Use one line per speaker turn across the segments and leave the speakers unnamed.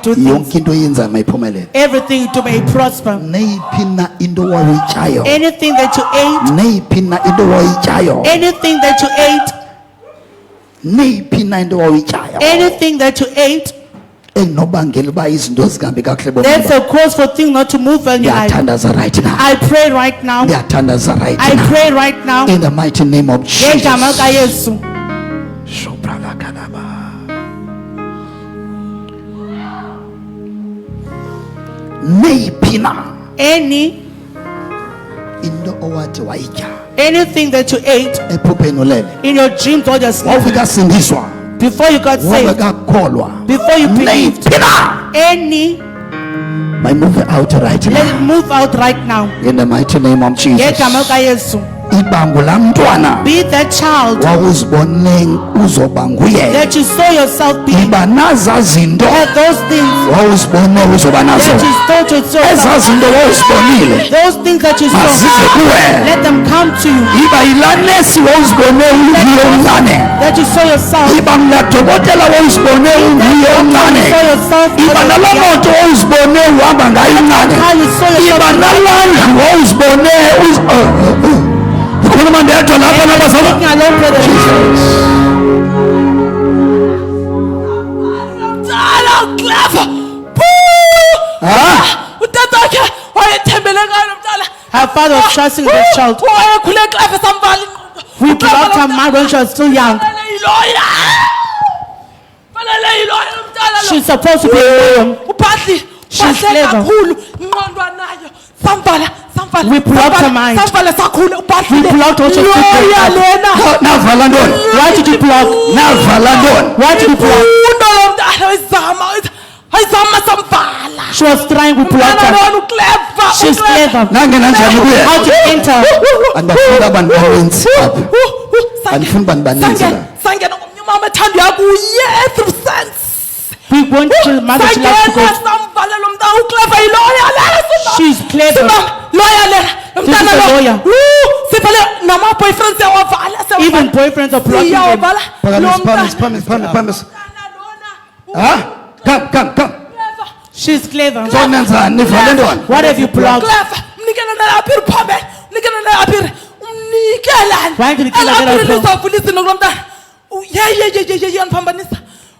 do things. Everything to may prosper. Anything that you ate. Anything that you ate. Anything that you ate. That's a cause for things not to move well in your life. I pray right now. I pray right now.
In the mighty name of Jesus.
Anything that you ate in your dreams or your sleep, before you got saved, before you believed, any
move out right now.
Let it move out right now.
In the mighty name of Jesus. Be
that child that you saw yourself being. Have those things that you saw yourself. Those things that you saw, let them come to you. That you saw yourself. Her father was trusting this child. We blocked her mind when she was still young. She's supposed to be a lawyer. She's clever. We blocked her mind. We blocked also Why did you block? Why did you block? She was trying to block her. She's clever. How to enter? We want your mother to love to go. She's clever. This is a lawyer. Even boyfriends are blocking them. Come. She's clever. What have you blocked? Why did you kill her?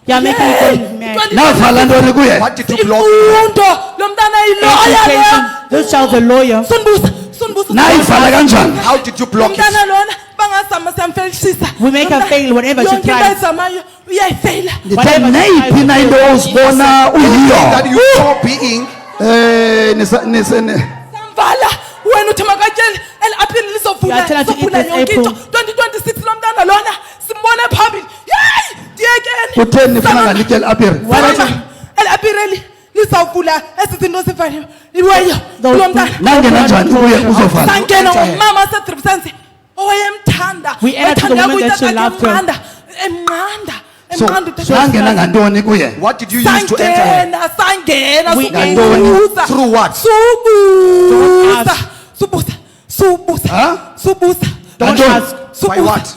You're making me mad.
What did you block?
This child's a lawyer.
How did you block it?
We make her fail whatever she tries.
That you saw being
we entered to the woman that she loved her.
So, what did you use to enter her?
We
Through what?
Don't ask.
By what?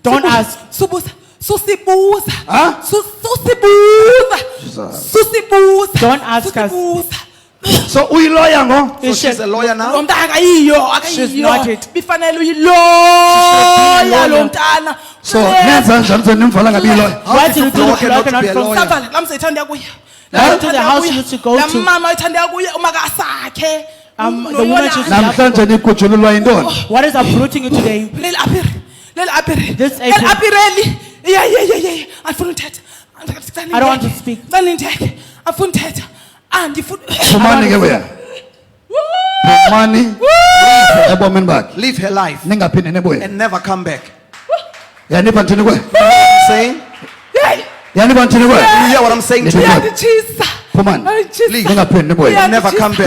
Don't ask. Don't ask us.
So we lawyer, no? So she's a lawyer now?
She's not it.
So
Why did you do the block and not from? Why to the house you used to go to? The woman she's what is uprooting you today? This April. I don't want to speak.
Leave her life and never come back. Saying? You hear what I'm saying to you? Come on. Leave. Never come back.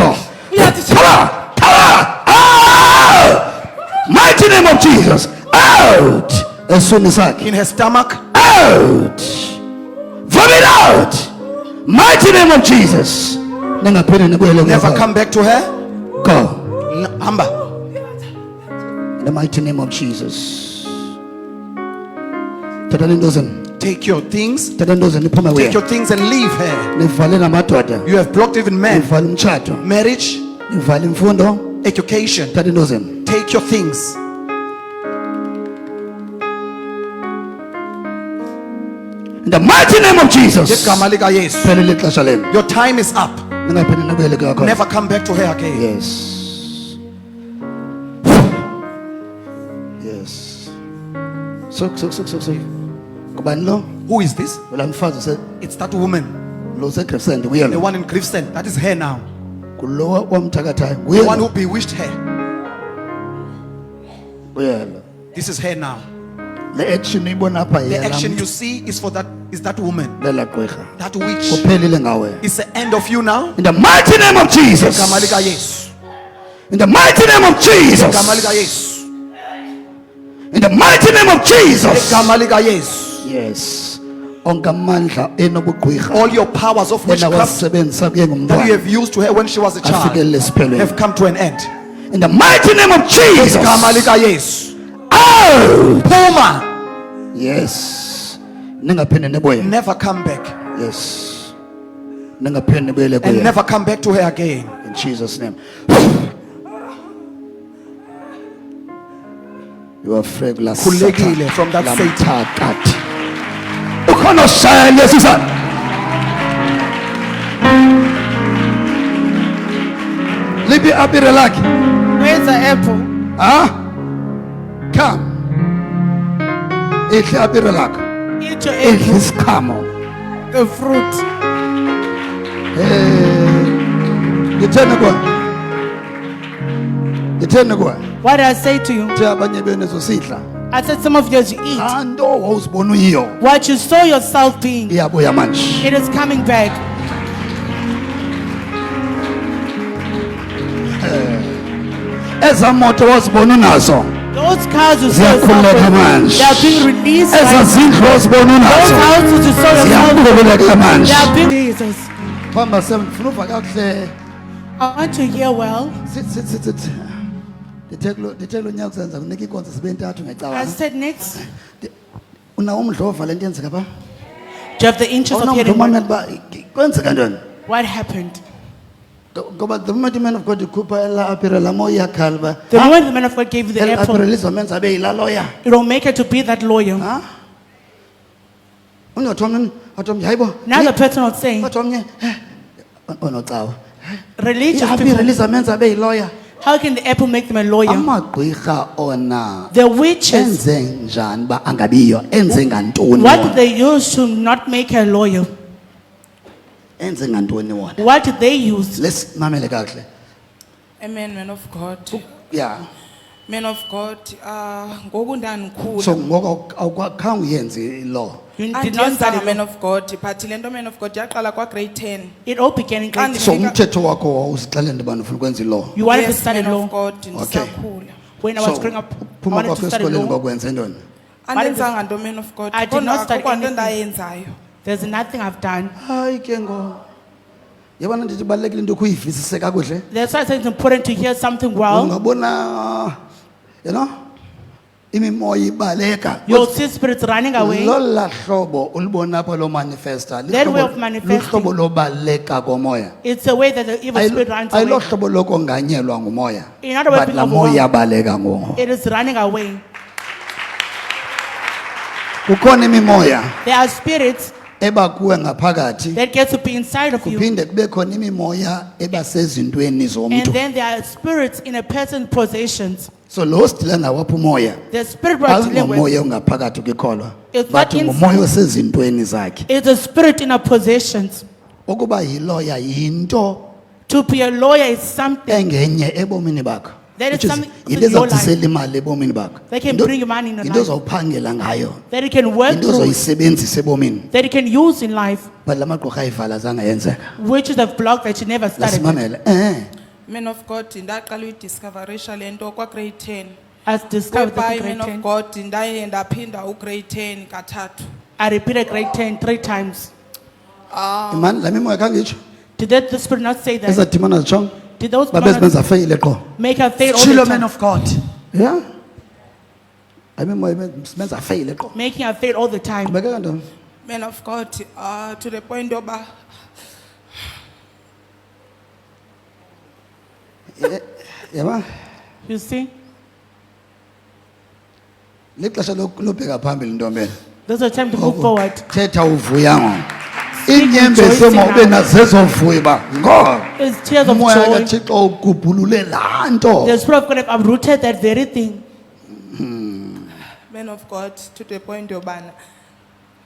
Mighty name of Jesus. Out. As soon as in her stomach. Out. Vomit out. Mighty name of Jesus. Never come back to her. Go. Amba. In the mighty name of Jesus.
Take your things.
Thatha intoze niphume
Take your
kuye.
things and leave her.
Nivale namadoda.
You have blocked even men.
Nivale umtshato.
Marriage,
Nivale imfundo.
education.
Thatha intoze.
Take your things.
In the mighty name of Jesus.
Ngegama lika Yesu.
Phelile ixesha lenu.
Your time is up.
Ningaphinde nibuyele kwakho.
Never come back to her again.
Yes. Yes. So. Kubani lo?
Who is this?
Wala mfazi use
It's that woman.
lo seGrifsend
The
uyena.
one in Gravesend. That is her now.
Kulowa wamthakathayo.
The one who
Uyena.
bewitched her.
Uyena.
This is her now.
Le action uyibona apha
The
yena.
action you see is for that woman.
Lela gqwirha.
That witch.
Kuphelile ngawe.
It's the end of you now.
In the mighty name of Jesus.
Ngegama lika Yesu.
In the mighty name of Jesus.
Ngegama lika Yesu.
In the mighty name of Jesus.
Ngegama lika Yesu.
Yes. Onke amandla enobugqwirha.
All your powers of
Wena
witchcraft
wasebenzisa kuye
that you
ngumntwana.
have used to her when she was a child
Afikelele esiphelweni.
have come to an end.
In the mighty name of Jesus.
Ngegama lika Yesu.
Out.
Puma.
Yes. Ningaphinde nibuye.
Never come back.
Yes. Ningaphinde nibuyele
And
kuye.
never come back to her again.
In Jesus name. You are free la
Khulekile from that Satan.
Satan. Ukhona shaya lesizana. Lipi apire lakhe.
Where's the apple?
Ah? Come. Ihle apire lakhe.
Eat your
Ihle
apple,
isiqhamo.
the fruit.
Ngithene kwa. Ngithene kwa.
What did I say to you?
Nje abanye benu zosidla.
I said some of yours you eat.
Anto wawuzibona uyiyo.
What you saw yourself being,
Iyabuya manje.
it is coming back.
Eza moto wazibona unazo.
Those cars you saw yourself
Ziyakhululeka
with,
manje.
they are being released.
Eza
Right?
zindlu wazibona
Those
unazo.
houses you saw yourself with,
Ziyakhululeka manje.
they are being Jesus.
Hamba semfuna uva kakuhle.
I want to hear well.
Sithi. Ndithe lo nyaka kusenza kunika ikonzo sibe ntathu
I
ngecabanga.
said next.
Unawo umdlova le nto yenzeka pha?
Do you have the interest of
Awunawo
hearing
umdlova
what,
uba kwenzeka ntoni?
what happened?
Ngoba the moment man of God ikhupha ela apire la moya yakhala uba
The moment the man of God gave you the
ela apire
apple,
lizomenza abe yila lawyer.
it will make her to be that lawyer.
Ha? Ungathi omnye hayibo.
Now the person was saying,
Wathi omnye onocawa.
religious
Apire
people,
lizamenza abe yilawyer.
how can the apple make them a lawyer?
Amagqwirha ona
The witches,
enze njani ba angabiyo enze ngantoni
what did
wona?
they use to not make her a lawyer?
Enze ngantoni wona?
What did they use?
Lesimamele kakuhle.
Amen, man of God.
Yeah.
Man of God, ngoku ndanikhula.
So ngoko awukhange uyenze law.
You did not
Andiyenza
study
man
law.
of God, but le nto man of God yaqala kwa grade 10.
It all began in grade
So
10.
umthetho wakho wawuzixelela into bani ufuna ukwenza law.
You wanted to
Yes,
study
man
law.
of God,
Okay.
ndisakhula.
When I
So
was growing up, I
phuma
wanted
kwakho
to study
esikoleni
law.
kwakwenza ntoni?
Andenzanga nto man of God.
I did not study
Akukho nto
anything.
ndayenzayo.
There's nothing I've done.
Hayi ke ngo. Yabona ndithi balekile into ukuyivisise kakuhle.
That's why I said it's important to hear something well.
Ungabona imimoya ibaleka.
You'll see spirits running away.
Lola hlobo ulibona apha lo manifesta.
That way of manifesting.
Luhlobo lobaleka komoya.
It's a way that the evil spirit runs
Ayilo
away.
hlobo lokonganyelwa ngumoya.
In other words,
But
being
la moya
overwhelmed.
baleka ngo.
It is running away.
Kukhona imimoya
There are spirits
eba kuwe ngaphakathi.
that get to be inside of you.
Kuphinde kube khona imimoya eba sezintweni
And
zomntu.
then there are spirits in a person's possessions.
So lo sidila nawapha umoya.
The spirit we're dealing with
Awungomoya ongaphakathi ukikholwa.
It's
But
not
ngumoya osezintweni zakhe.
is a spirit in our possessions.
Ukuba yiloya yinto
To be a lawyer is something
engenye ebomini bakho.
That is
Which is
something
into
in your life.
ezawuthisela imali ebomini bakho.
That can
Into-
bring you money in your
into
life.
ozawuphangela ngayo.
that you can work
Into
through,
ozoyisebenzisa ebomini.
that you can use in life,
But la magqorha ayivala zange yenzeka.
which is a block that you never started. with.
Lasimamele.
Man of God, ndaqala uyidiscoverisha le nto kwa grade 10.
As discovered that
Whereby
in grade
man
10.
of God ndaye ndaphinda ugrade 10 kathathu.
I repeated grade 10 3 times.
Imani la mimoya khange itsho.
Did that the spirit not say that?
Ezadimana zitshongo.
Did those
Babe
demons
benza feyile qho.
make her fail all
Chilo
the
man
time?
of God.
Yeah. Ayimimoya benza feyile qho.
Making her fail all the time.
Beke kanti
Man of God, to the point yoba
yaba
You see,
lexesha lobheka phambili ntombela
there's a time to move forward.
thetha uvuya ngo
Speak
inyembezi
rejoicing
ube
now.
nazezo vuya ba ngo
It's tears of
umoya
joy.
kaThixo ugubhulule laa nto
The Spirit of God have uprooted that very thing.
man of God, to the point yobana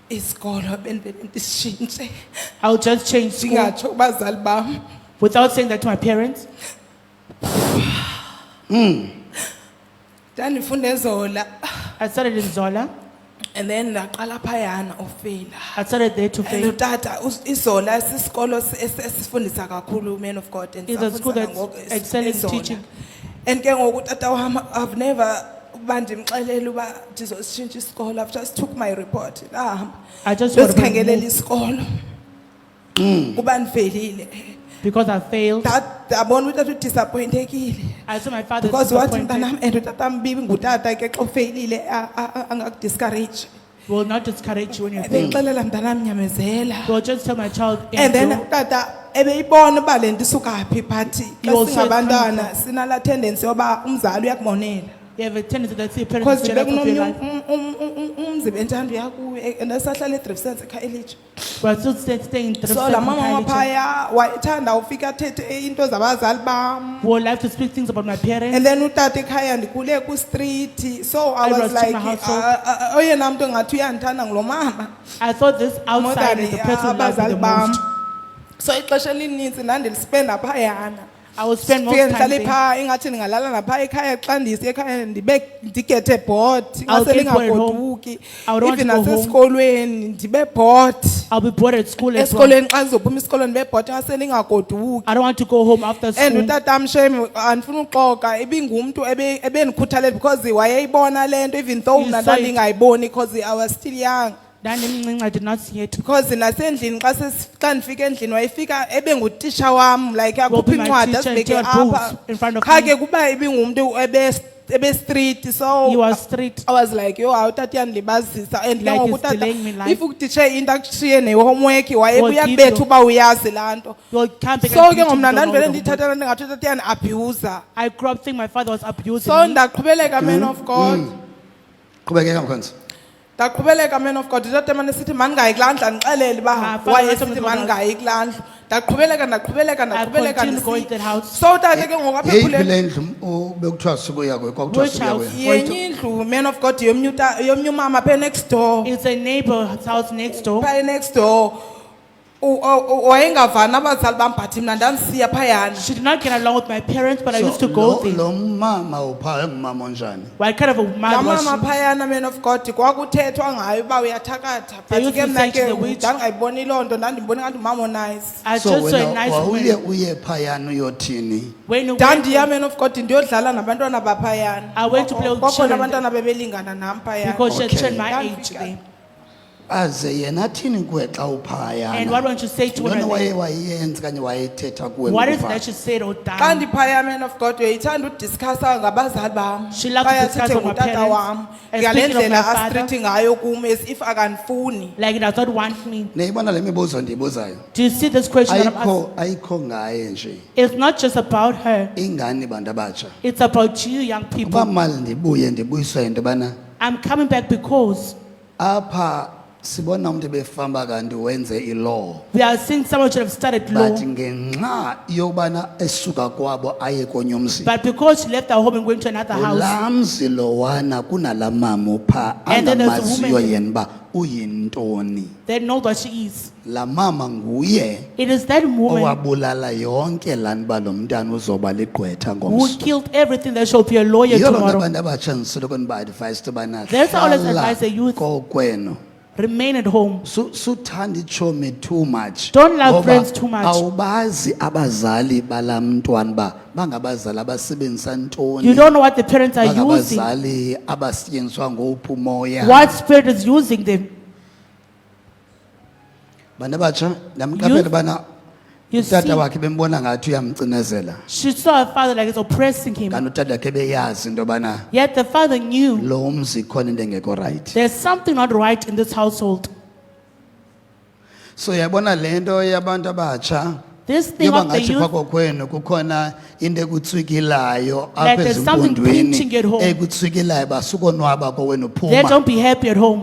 isikolo bendele ndishintshe
I'll just change school
singatsho kubazali bam.
without saying that to my parents.
Ndandifunda eZola
I started in Zola.
and then ndaqala phayana ufeyila.
I started there to
And
fail.
utata iZola sisikolo esifundisa kakhulu, man of God, and
It's a school
safundisa
that's
ngoku
excelling in
eZola.
teaching.
And ke ngoku utata wam, I've never uba ndimxelele uba ndizositshintsha isikolo. I've just took my report ndahamba
I just got
ndizikhangelela
removed
isikolo kuba ndifelile.
because I failed.
Ndabona utata udisappointekile
I saw my father
because wathi
disappointed.
mntanam, and utata mbibi ngutata ke xa ufeyilile angakudiscourage.
Will not discourage you when you fail.
Bendixelela mntanam nyamezela.
Will just tell my child,
And then
"Angel,
utata ebeyibona uba le nto isuka phi phathi
You
xa
also
singabantwana
come
sinala tendency yoba umzali uyakubonela.
you have a tendency that your parents
Because
is jealous of your
bekunomnye
life."
umzi bentando yakuwe and esahlala eDrifsense ekhaya elitsha.
But still staying in
So la mama
Driftsdale.
waphaya wayethanda ufika athethe into zabazali bam.
Would like to speak things about my
And
parents.
then utata ekhaya ndikhule ku-street. So I
I
was
was
like
in my household.
oyena mntu ngathi uyandithanda ngulo mama.
I thought this
More
outside
than
is the person who loves me the
abazali bam.
most.
So ixesha elininzi ndandilispenda phayana.
I would spend most
Fike
time
ndihlale
there.
phaa ingathi ndingalala naphaa ekhaya xa ndisiya ekhaya ndigethe bored
I'll
ingase
get bored at home.
lingagoduki.
I would want
Even
to go home.
nasesikolweni ndibe bored.
I'll be bored at school as well.
Esikolweni xa ndizophuma isikolweni ndibe bored ingase lingagoduki.
I don't want to go home after
And
school.
utatam shem andifuna uxoka ibingumntu ebendikhuthalela because wayeyibona le nto even though
You
mna
saw it.
ndandingayiboni because I was still young.
Dandimncinci, I did not see it.
Because nasendlini xa ndifika endlini wayefika ebengutisha wam like akhupha
be my
incwadi
teacher and
asibeke
take
apha
books in front of
kha
me.
ke kuba ibingumntu ebe-street so
He was strict.
I was like yo hawu tata iyandilibazisa and ke
Like
ngoku
he's
tata
delaying me life.
if ukutitshe into akushiye ne-homework wayebuya
give
kubetha
you-
uba uyazi laa nto
You're camping
so
and
ke
beating,
ngomna
you don't know
ndandivele
the
ndiyithatha
homework.
laa nto ngathi tata iyandi-abuser
I grew up thinking my father was abusing
so
me.
ndaqhubeleka man of God
qhubekeka mkhonzi
ndaqhubeleka man of God utata mane sithi mandingayi kulaa ndlu andixelele uba
Father,
wayesithi
that's what
mandingayi kulaa ndlu ndaqhubeleka
continued going to that house.
so tata ke ngoku apha
yeyiphi
ekhuleni
le ndlu bekuthiwa sukuya kuyo kwakuthiwa
Which
sukuya
house?
kuyo
yenye indlu man of God yomnye umama phaa next door
It's a neighbor's house next door.
phaa next door wayengavani abazali bam but mna ndandisiya phayana.
She did not get along with my parents, but I used to
So,
go there.
lo mama uphaa engumama onjani
What kind of a
laa
man was
mama
she?
phayana man of God kwakuthethwa ngayo uba uyathakatha
They
but
used
ke
to
mna
say
ke
she's a witch.
ndandingayiboni loo nto ndandimboni ngathi umama onice.
I
so
just saw a
wena
nice
wawuye
woman.
uye phayana uyothini
When you
Ndandiya
went
man of God ndiyodlala nabantwana baphayana.
I went to play with
Kwakhona
children
abantwana bebelingana nam phayana.
because she had
Okay.
turned my
Ndandifika.
age there.
aze yena athini kuwe xa
And what
uphayana
won't you say to
ntoni
her?
waye wayenza okanye wayethetha kuwe
What is it
ngokuphaa?
that she said or
Xa
done?
ndiphaya man of God uyayithanda udiscussa ngabazali bam.
She loves to
Phaya
discuss
sithe
on my
ngutata
parents
wam.
and
Ngale
speaking of my
ndlela
father.
astrithi ngayo kum as if akandifuni.
Like he does not want me.
niyibona le mibuzo ndiyibuzayo
Do you see this question that I'm asking?
ayikho ngaye nje
It's not just about her.
ingani bantu abatsha
It's about you, young
uba
people.
mali ndibuye ndibuyiswe into yobana
I'm coming back because
apha sibona umntu ebefamba kanti wenze ilaw
we are seeing someone should have started law.
but ngenxa yobana esuka kwabo aye konye umzi
But because she left her home and went to another house,
ulaa mzi lowana kunalaa mama phaa
And then there's a
angamaziyo
woman-
yena uba uyintoni
they know what she is.
laa mama nguye
It is that woman
owabulala yonke laa nto uba lo mntana uzoba ligqwetha
who
ngomso
killed everything that shall be a lawyer
yiyo loo nto
tomorrow.
abantu abatsha ndisoloko ndiba-advise tobana
That's how I always
hlala
advise the youth.
kokwenu
Remain at home.
suthanda itshomi too much
Don't love
Ngoba
friends too much.
awubazi abazali balaa mntwana uba bangabazali abasebenzisa ntoni
You don't know what the parents are using.
bangabazali abasetyenziswa ngowuphi umoya
What spirit is using them?
bantu abatsha ndamqaphela
Youth-
ubana
You
utata
see,
wakhe bembona ngathi uyamcinezela
she saw her father like it's oppressing him.
kanti utata wakhe beyazi into yobana
Yet the father knew
lo mzi khona into engekho rayithi
there's something not right in this household.
So yabona lento yabantu abatsha
This thing
yoba
of the
ngathi
youth,
phako kwenu kukhona into ekutswikilayo
Like
apha
there's something
ezimpondweni
pinching at home.
ekutswikilayo basukonwaba kowenu
they
phuma
don't be happy at home.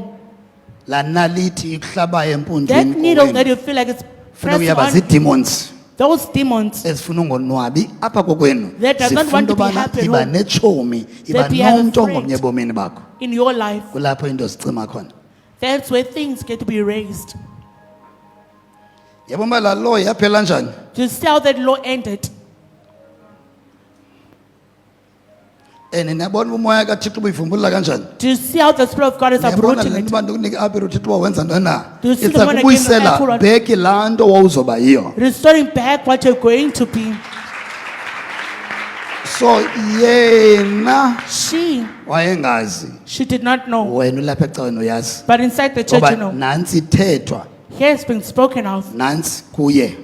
la nalithi ikuhlabayo
That
empondweni
needle that
kowenu
you feel like it's
funa
pressed
uyaba
on,
zii-demons
those demons,
ezifuna ungonwabi apha kokwenu
That does not
zifuna
want to be
intobana
happy at
iba
home.
netshomi iba
That you have a
nomntu
friend.
ongomnye ebomini bakho
in your life,
kulapho into zicima khona
that's where things get to be raised.
yabona uba laa law yaphela njani
To see how that law ended.
and niyabona umoya kathixo ubuyivumbulula kanjani
To see how the Spirit of God is
yabona
uprooting
le nto
it.
uba ndikunike apha uthixo uba wenza ntoni na
Do you see
it's
the
like
one again,
ukubuyisela
the apple
back laa nto wawuzoba yiyo
Restoring back what you're going to be.
so yena wayengazi
She did not know.
wena ulapha ecaweni uyazi
But inside the church,
ngoba
you know,
nantsi ithethwa
here has been spoken of.
nantsi kuye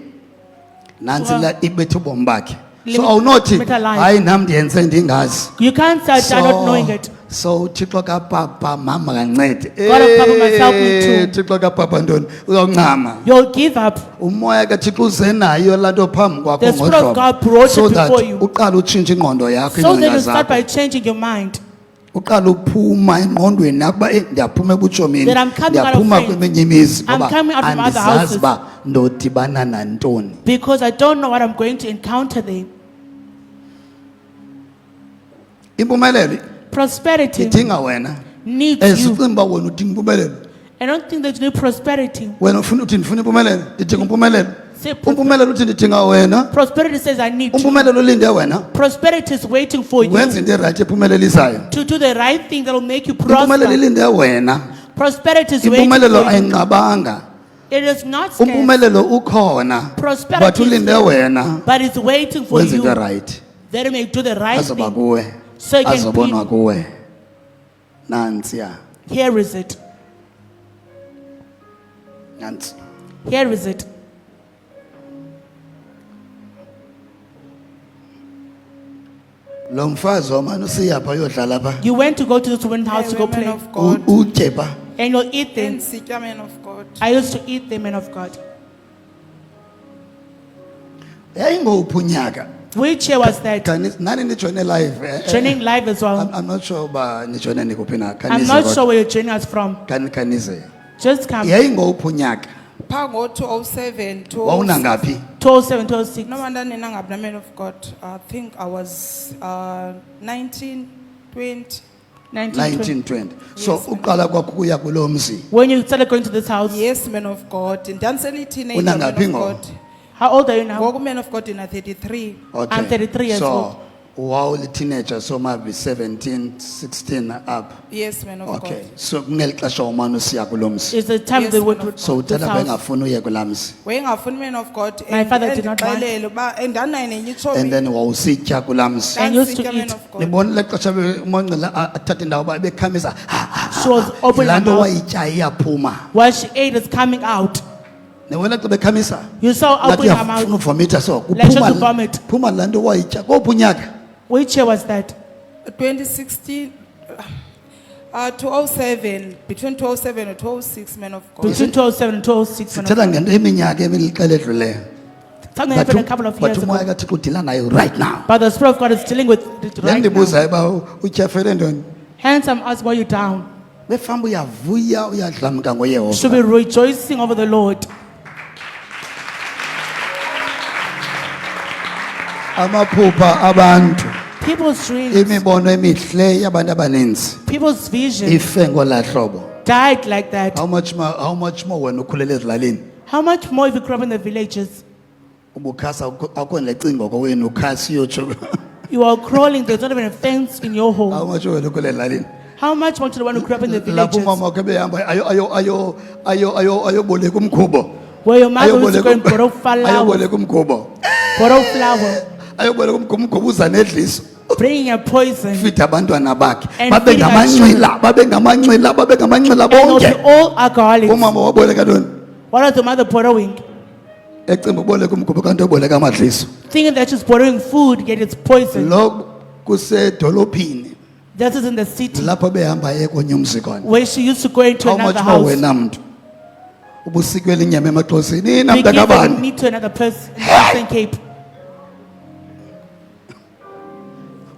nantsi
Well,
la ibethe ubomi bakhe so
limit-
awunothi
limit her life.
hayi nam ndiyenze ndingazi
You can't say, I'm not knowing it.
so uthixo kapapa mama kancede
God of Papa must help me too.
uthixo kapapa ntoni uzawuncama
You'll give up.
umoya kathixo uze nayo laa nto phambi kwakho
The Spirit of
ngohlobo
God brought
so
it
that
before you.
uqale utshintshe ingqondo yakho
So that
iingcinga
you start by
zakho
changing your mind.
uqale uphuma engqondweni yakho uba ndiyaphuma ebutshomini
That I'm coming out of
ndiyaphuma
faith.
kweminye imizi
I'm
ngoba
coming out from other
andizazi
houses.
uba ndodibana nantoni
Because I don't know what I'm going to encounter there.
impumelelo
Prosperity
idinga wena
needs you.
ezicinga uba wena udinga impumelelo
I don't think that you need prosperity.
wena ufuna uthi ndifuna impumelelo ndidinga impumelelo
Say
umpumelelo uthi ndidinga wena
prosperity says I need you.
umpumelelo ulinde wena
Prosperity is waiting for you
wenza into erayithi ephumelelisayo
to do the right thing that will make you
impumelelo
prosper.
ilinde wena
Prosperity is waiting
impumelelo
for you.
ayinqabanga
It is not scarce,
umpumelelo ukhona
Prosperity
but
is
ulinde
there.
wena
but it's waiting for
wenza into
you
erayithi
that you may do the right
azoba
thing.
kuwe
So it can
azobonwa
be.
kuwe nantsiya
Here is it.
nantsi
Here is it.
lo mfazi wamane usiyapha uyodlala pha
You went to go to this woman's house to go
Women
play.
of God.
utye pha
And you'll eat them.
And sitya men of God.
I used to eat them, men of God.
yayingowuphi unyaka
Which year was that?
nani nijoine live
Training live as well.
I'm not sure uba nijoine nikuphi na
I'm not sure where you're joining us from.
khanize
Just come.
yayingowuphi unyaka
Phaa ngo-2007
wawuna ngaphi
207, 206.
noma ndanina ngaphi na men of God. I think I was 19, 20.
1920.
1920 so uqala kwakho ukuya kulo mzi
When you started going to this house,
Yes, men of God. Ndandiseli-teenager,
Una
men
ngaphi
of
ngoku?
God.
how old are you now?
Ngoku men of God ina 33.
okay.
I'm 33 years
so
old.
wawuli-teenager so mabi 17 16 up
Yes, men of
okay
God.
so kungeli xesha umane usiya kulo mzi
It's the time
Yes,
they
man
went
of
to
so
this
uthetha
house.
bengafuni uye kulaa mzi
Wayengafuni men of God.
My father did not want.
Endixelele uba ndandinayo nenye itshomi.
and then wawusitya kulaa mzi
And used to
Ndandsitya, men
eat.
of God.
nibonile xesha umoncila athathe indawo uba bekhamisa
She was opening
laa
her
nto
mouth.
wayitya iyaphuma
What she ate is coming out.
nibona xa bekhamisa
You saw
ngathi
opening her
uyafuna
mouth.
uvomita so
Like she had to vomit.
phuma laa nto wayitya kowuphi unyaka
Which year was that?
2016, 2007, between 2007 and 2006, men of God.
Between 207 and 206. men of
sithetha
God.
ngento yeminyaka emilixela edluleyo
Something happened a couple of
but
years
umoya
ago.
kathixo udila nayo right now
But the Spirit of God is dealing with it
le
right now.
ndibuzayo uba utyhafele ntoni
Hence, I'm asking why you down.
befamba uyavuya uyadlamka
You should
ngoyehova
be rejoicing over the Lord.
amaphupha abantu
People's dreams,
imibono emihle yabantu abaninzi
people's vision
ife ngolaa hlobo
died like that.
how much more wena ukhulele ezilalini
How much more if you grew up in the villages?
ubukhasa akho necingo kowenu ukhasi uyotsho
You are crawling, there's not even a fence in your home.
how much wena ukhulele ezilalini
How much more to the one who grew up in the
lapho
villages?
umama wakhe behamba ayoboleka umkhubo
Where your mother used to go and borrow flour,
ayoboleka umkhubo
borrow flour,
ayoboleka umkhubo uza nedliso
bringing a poison.
fide abantwana bakhe
And
babe
feeding our
ngamancila babe ngamancila
And they'll be
bonke
all alcoholics.
umama waboleka ntoni
What was the mother borrowing?
ecimba uboleka umkhubo kanti uboleka amadliso
Thinking that she's borrowing food, yet it's poison.
lo kusedolophini
That is in the city
lapho behamba ye konye umzi khona
where she used to go into
how much
another
more
house.
wena mntu ubusikwela inyama emaxhosini
We
nina
give the
mntakabani
meat to another person in the Eastern Cape.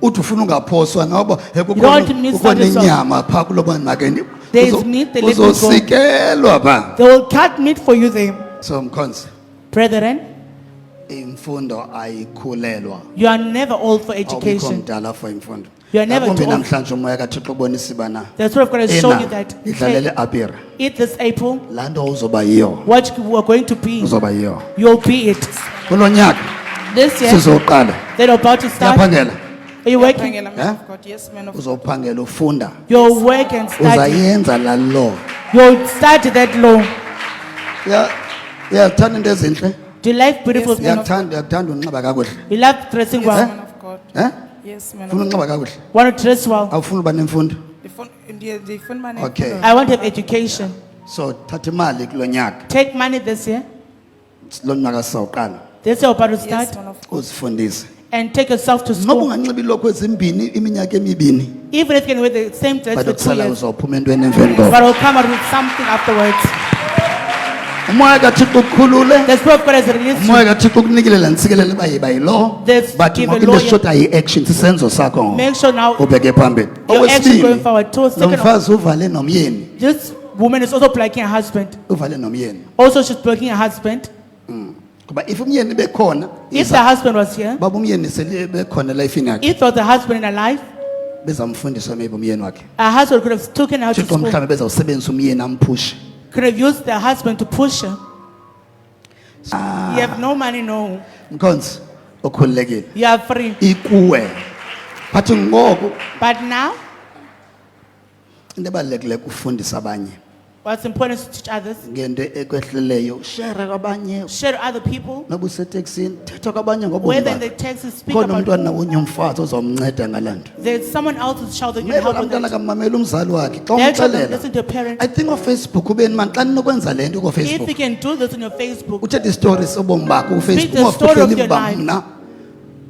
uthi ufuna ungaphoswa ngoba
don't want to miss
kukhona
out yourself.
inyama phaa kulo banakeni
There is meat, the living God.
uzosikelwa phaa
They will cut meat for you there.
so mkhonzi
Brethren,
imfundo ayikhulelwa
you are never old for
awubikho
education.
mdala for imfundo
You are never
ngakumbi
too old.
namhlanje umoya kathixo ubonisa ibana
The Spirit of God has shown you that.
idlalele apira
Eat this apple.
laa nto uzoba yiyo
What you are going to be,
uzoba yiyo
you'll be it.
kulo nyaka
This year,
sizoqala
they're about to start.
uyaphangela
Are you working?
Phangela, man of God. Yes, man of God.
uzophangela ufunda
You'll work and study.
uzayenza laa law
You'll study that law.
uyathanda into ezintle
Do you like beautiful
Yes, ma'am.
things?
uyakuthanda unxiba kakuhle
You love dressing
Yes,
well.
man of God. Yes, man
funa
of God.
unxiba kakuhle
Want to dress well.
awufuna uba nemfundo
Ndifuna mane.
Okay.
I want to have education.
so thatha imali kulo nyaka
Take money this year.
lo nyaka sizawuqala
This year, about to
Yes,
start.
man of God.
uzifundise
And take yourself to
noba
school.
unganxiba iilokho ezimbini iminyaka emibini
Even if you can wear the same dress
but
for 2
ukusala
years.
uzawuphuma entweni emveni koko
But I'll come out with something afterwards.
umoya kathixo ukukhulule
The Spirit of God has released you.
umoya kathixo ukunikile lantsikelele uba yiba yilo
Let's
but
give a
ngoku into
law-
esishota yi-action sisenzo sakho ngoku.
Make sure now
ubheke phambili
your action going forward. Two,
lo
second,
mfazi uvale nomyeni
this woman is also blocking her husband.
uvale nomyeni
Also, she's blocking her husband.
kuba if umyeni bekhona
If the husband was here,
baba umyeni bekhona elifini yakhe
if there was a husband in her life,
bezamfundisa maybe umyeni wakhe
her husband could have taken her to
thixo
school.
mhlawumbe bezawusebenzisa umyeni amphushe
Could have used the husband to push her. You have no money, no.
mkhonzi okhululekile
You are free.
ikuwe phathi ngoku
But now,
into ebalulekileyo kufundisa abanye
what's important is to teach others.
ngento ekwehleleyo ushare kwabanye
Share to other people.
noba useteksini thetha kwabanye ngobomi
Whether in the
bakhe
text, speak
khona
about
umntwana wonye umfazi ozomnceda ngalaa nto
there's someone else's child that you
maybe
can help
laa
with
mntana
that.
kammamela umzali wakhe xa
Their child
umxelela
listen to a parent.
I think ofacebook ubeni mani xa ninokwenza le nto
If
kofacebook
you can do this on your Facebook,
uthetha isitories obomi bakho
Speak the story of
ufacebook
your
uba
life.
mna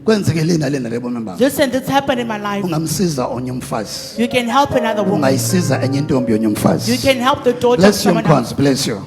kwenzeke le nale nale bomi bakho
this and this happened in my life.
ungamsiza onye umfazi
You can help another woman.
ungayisiza enye intombi yonye umfazi
You can help the daughter of
bless you
someone else.
mkhonzi bless you